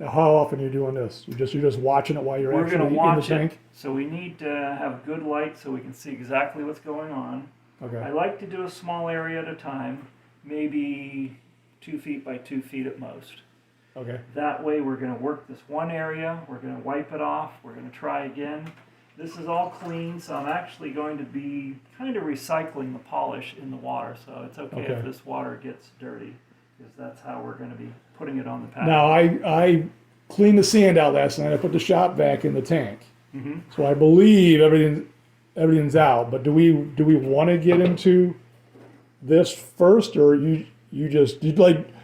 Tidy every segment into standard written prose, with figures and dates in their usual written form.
How often are you doing this? You're just watching it while you're We're actually going to in the watch tank? it, so we need to have good light so we can see exactly what's going on. Okay. I like to do a small area at a time, maybe 2 feet by 2 feet at most. Okay. That way we're going to work this one area, we're going to wipe it off, we're going to try again. This is all clean, so I'm actually going to be kind of recycling the polish in the water, so it's okay Okay. if this water gets dirty, because that's how we're going to be putting it on the pad. Now, I cleaned the sand out last night. I put the shop vac in the tank. Mhm. So I believe everything's out. But do we want to get into this first, or you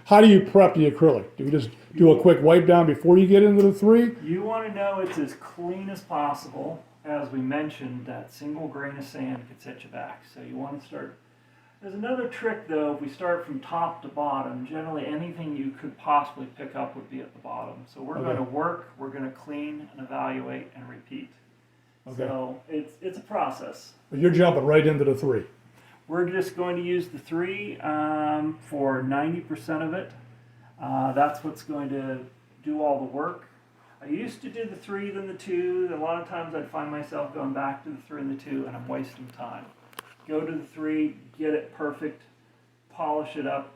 how do you prep the acrylic? Do we just do a quick wipe down before you get into the 3? You want to know it's as clean as possible. As we mentioned, that single grain of sand could set you back. So you want to start. There's another trick though, if we start from top to bottom, generally anything you could possibly pick up would be at the bottom. So we're going to work, we're going to clean and evaluate and repeat. Okay. So it's a process. But you're jumping right into the 3. We're just going to use the 3 for 90% of it. That's what's going to do all the work. I used to do the 3, then the 2. A lot of times I'd find myself going back to the 3 and the 2, and I'm wasting time. Go to the 3, get it perfect, polish it up,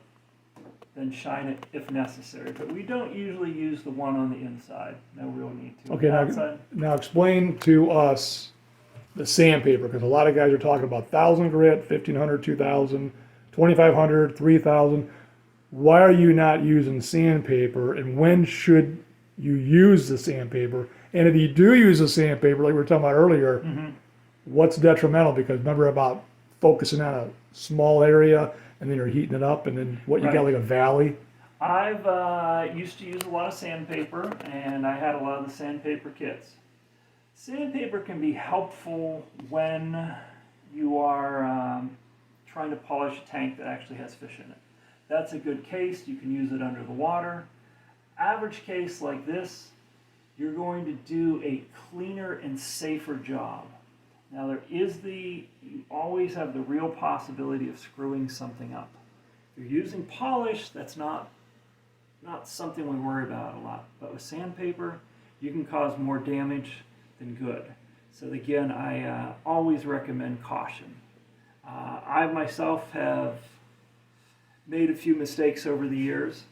then shine it if necessary. But we don't usually use the 1 on the inside. No real need to. Okay, now explain to us the sandpaper, because a lot of guys are talking about 1,000 grit, 1,500, 2,000, 2,500, 3,000. Why are you not using sandpaper, and when should you use the sandpaper? And if you do use the sandpaper, like we were talking about earlier, what's detrimental? Because remember about focusing on a small area, and then you're heating it up, and then what, you got like a valley? I've used to use a lot of sandpaper, and I had a lot of the sandpaper kits. Sandpaper can be helpful when you are trying to polish a tank that actually has fish in it. That's a good case. You can use it under the water. Average case like this, you're going to do a cleaner and safer job. Now you always have the real possibility of screwing something up. If you're using polish, that's not something we worry about a lot. But with sandpaper, you can cause more damage than good. So again, I always recommend caution. I myself have made a few mistakes over the years,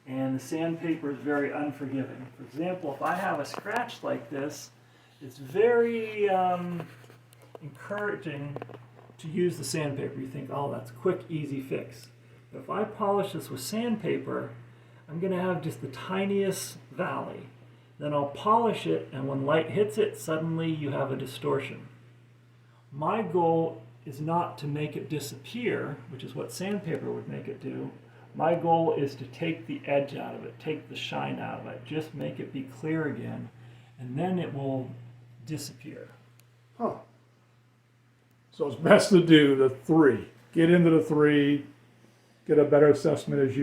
and the sandpaper is very unforgiving. For example, if I have a scratch like this, it's very encouraging to use the sandpaper. You think, oh, that's a quick, easy fix. But if I polish this with sandpaper, I'm going to have just the tiniest valley. Then I'll polish it, and when light hits it, suddenly you have a distortion. My goal is not to make it disappear, which is what sandpaper would make it do. My goal is to take the edge out of it, take the shine out of it, just make it be clear again, and then it will disappear. Huh. So it's best to do the 3. Get into the 3, get a better assessment as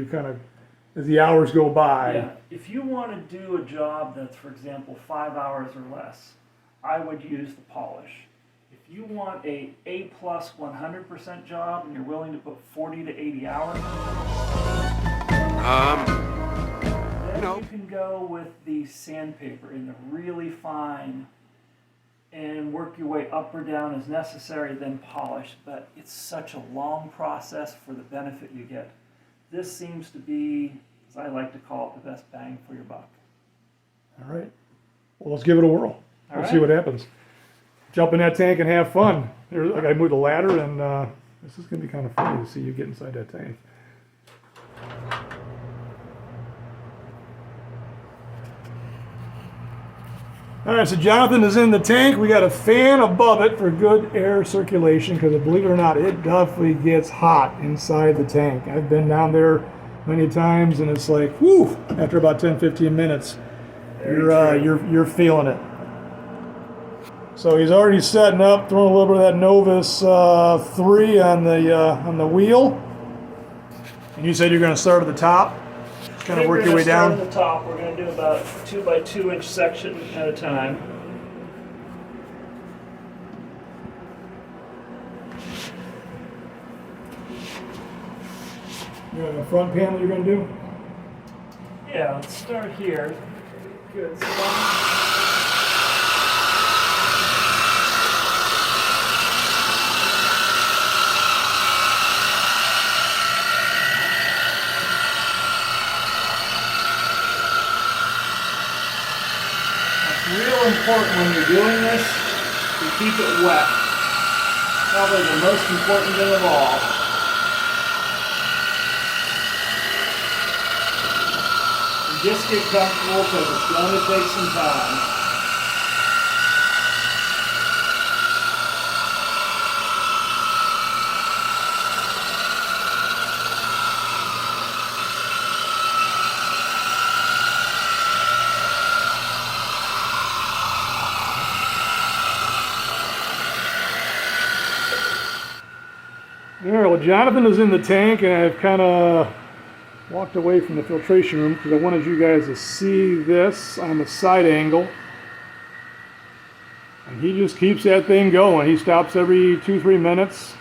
the hours go by. Yeah, if you want to do a job that's, for example, 5 hours or less, I would use the polish. If you want a A+ 100% job and you're willing to put 40 to 80 hours, then you can go with the sandpaper in the really fine and work your way up or down as necessary, then polish. But it's such a long process for the benefit you get. This seems to be, as I like to call it, the best bang for your buck. All right. Well, let's give it a whirl. Let's see what happens. Jump in that tank and have fun. I got to move the ladder, and this is going to be kind of funny to see you get inside that tank. All right, so Jonathan is in the tank. We got a fan above it for good air circulation, because believe it or not, it definitely gets hot inside the tank. I've been down there many times, and it's like, whew, after about 10-15 minutes, you're feeling it. So he's already setting up, throwing a little bit of that Novus 3 on the wheel. And you said you're going to start at the top, kind of work your way down. We're going to start at the top. We're going to do about 2 by 2 inch section at a time. You have a front panel you're going to do? Yeah, let's start here. Good stuff. Real important when you're doing this to keep it wet. Probably the most important thing of all. And just get comfortable because it's going to take some time. All right, well, Jonathan is in the tank, and I've kind of walked away from the filtration room because I wanted you guys to see this on the side angle. And he just keeps that thing going. He stops every 2-3 minutes,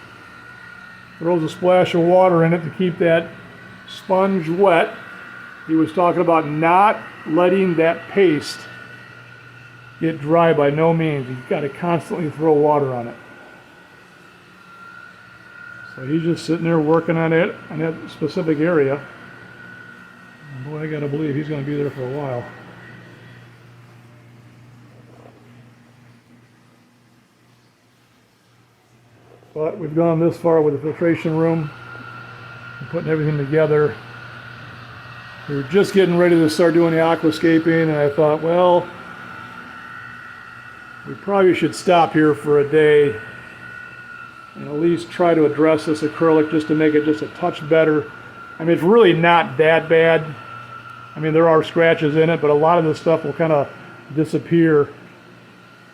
throws a splash of water in it to keep that sponge wet. He was talking about not letting that paste get dry by no means. You've got to constantly throw water on it. So he's just sitting there working on it, on that specific area. And boy, I gotta believe he's gonna be there for a while. But we've gone this far with the filtration room, and putting everything together. We were just getting ready to start doing the aquascaping, and I thought, well, we probably should stop here for a day and at least try to address this acrylic just to make it just a touch better. I mean, it's really not that bad. I mean, there are scratches in it, but a lot of this stuff will kind of disappear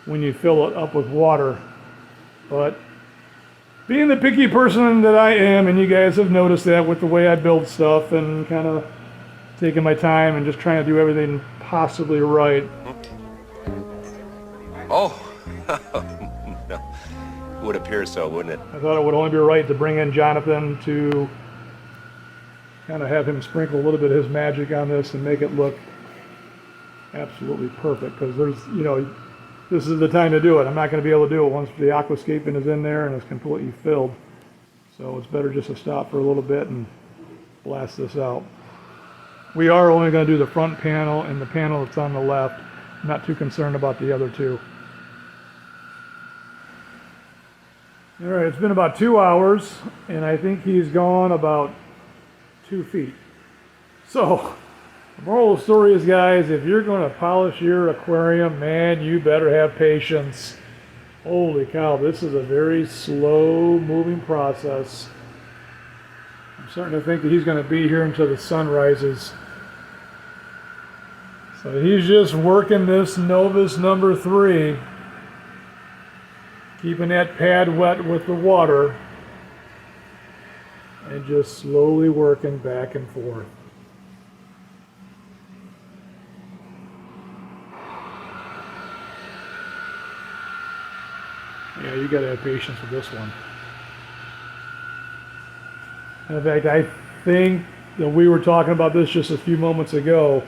when you fill it up with water. But being the picky person that I am, and you guys have noticed that with the way I build stuff and kind of taking my time and just trying to do everything possibly right. Oh, no. Would appear so, wouldn't it? I thought it would only be right to bring in Jonathan to kind of have him sprinkle a little bit of his magic on this and make it look absolutely perfect, because there's, you know, this is the time to do it. I'm not going to be able to do it once the aquascaping is in there and it's completely filled. So it's better just to stop for a little bit and blast this out. We are only going to do the front panel and the panel that's on the left. I'm not too concerned about the other two. All right, it's been about 2 hours, and I think he's gone about 2 feet. So, the moral of the story is, guys, if you're going to polish your aquarium, man, you better have patience. Holy cow, this is a very slow-moving process. I'm starting to think that he's going to be here until the sun rises. So he's just working this Novus number 3. Keeping that pad wet with the water and just slowly working back and forth. Yeah, you gotta have patience with this one. In fact, I think that we were talking about this just a few moments ago.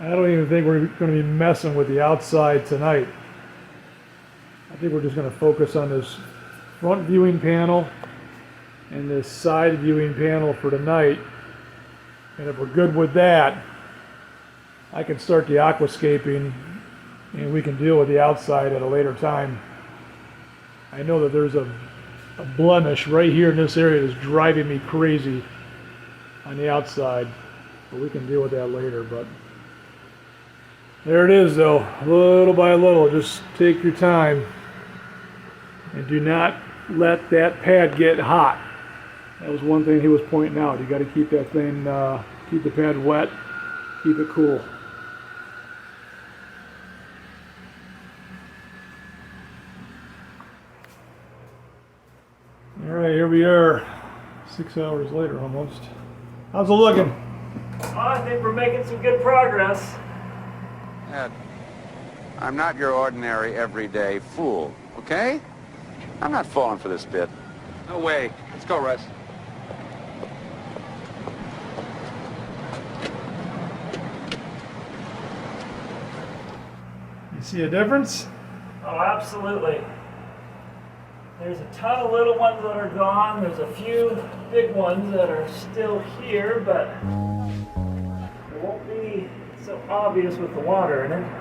I don't even think we're going to be messing with the outside tonight. I think we're just going to focus on this front viewing panel and this side viewing panel for tonight. And if we're good with that, I can start the aquascaping and we can deal with the outside at a later time. I know that there's a blemish right here in this area that's driving me crazy on the outside, but we can deal with that later. But there it is, though, little by little. Just take your time. And do not let that pad get hot. That was one thing he was pointing out. You got to keep that thing, keep the pad wet, keep it cool. All right, here we are, 6 hours later almost. How's it looking? Oh, I think we're making some good progress. Ed, I'm not your ordinary everyday fool, okay? I'm not falling for this bit. No way. Let's go, Russ. See a difference? Oh, absolutely. There's a ton of little ones that are gone. There's a few big ones that are still here, but it won't be so obvious with the water in it.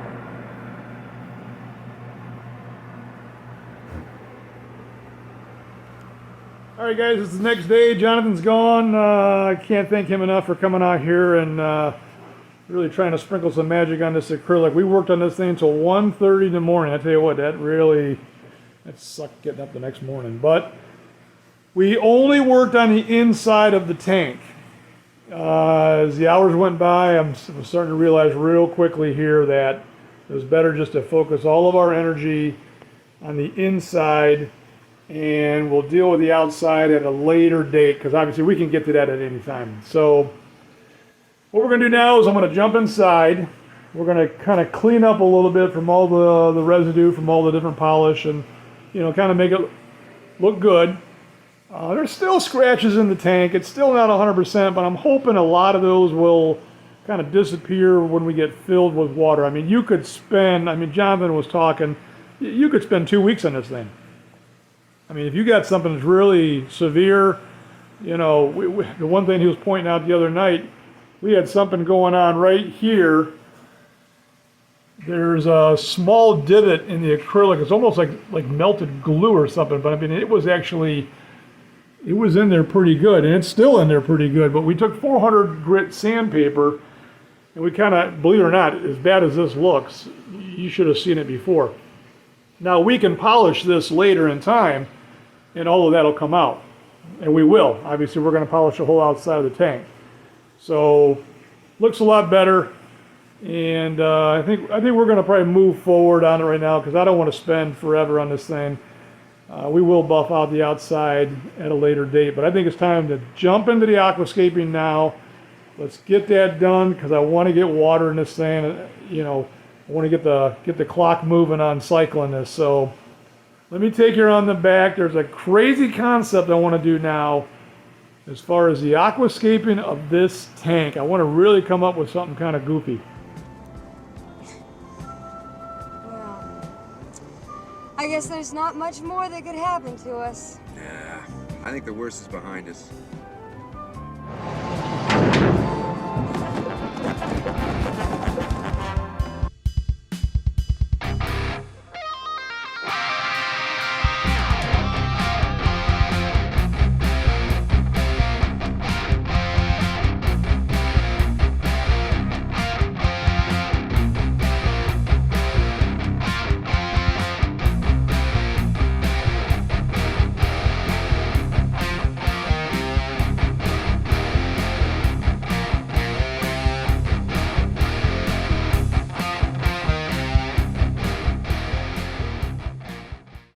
All right, guys, it's the next day. Jonathan's gone. I can't thank him enough for coming out here and really trying to sprinkle some magic on this acrylic. We worked on this thing until 1:30 in the morning. I tell you what, that sucked getting up the next morning. But we only worked on the inside of the tank. As the hours went by, I'm starting to realize real quickly here that it was better just to focus all of our energy on the inside, and we'll deal with the outside at a later date, because obviously we can get to that at any time. So what we're going to do now is I'm going to jump inside. We're going to kind of clean up a little bit from all the residue from all the different polish, and kind of make it look good. There's still scratches in the tank. It's still not 100%, but I'm hoping a lot of those will kind of disappear when we get filled with water. I mean, you could spend, Jonathan was talking, you could spend 2 weeks on this thing. I mean, if you got something that's really severe, the one thing he was pointing out the other night, we had something going on right here. There's a small divot in the acrylic. It's almost like melted glue or something, but I mean, it was in there pretty good, and it's still in there pretty good. But we took 400 grit sandpaper, and we kind of, believe it or not, as bad as this looks, you should have seen it before. Now we can polish this later in time, and all of that will come out, and we will. Obviously, we're going to polish the whole outside of the tank. So looks a lot better, and I think we're going to probably move forward on it right now, because I don't want to spend forever on this thing. We will buff out the outside at a later date, but I think it's time to jump into the aquascaping now. Let's get that done, because I want to get water in this thing. I want to get the clock moving on cycling this. So let me take you on the back. There's a crazy concept I want to do now as far as the aquascaping of this tank. I want to really come up with something kind of goofy. I guess there's not much more that could happen to us. Yeah, I think the worst is behind us.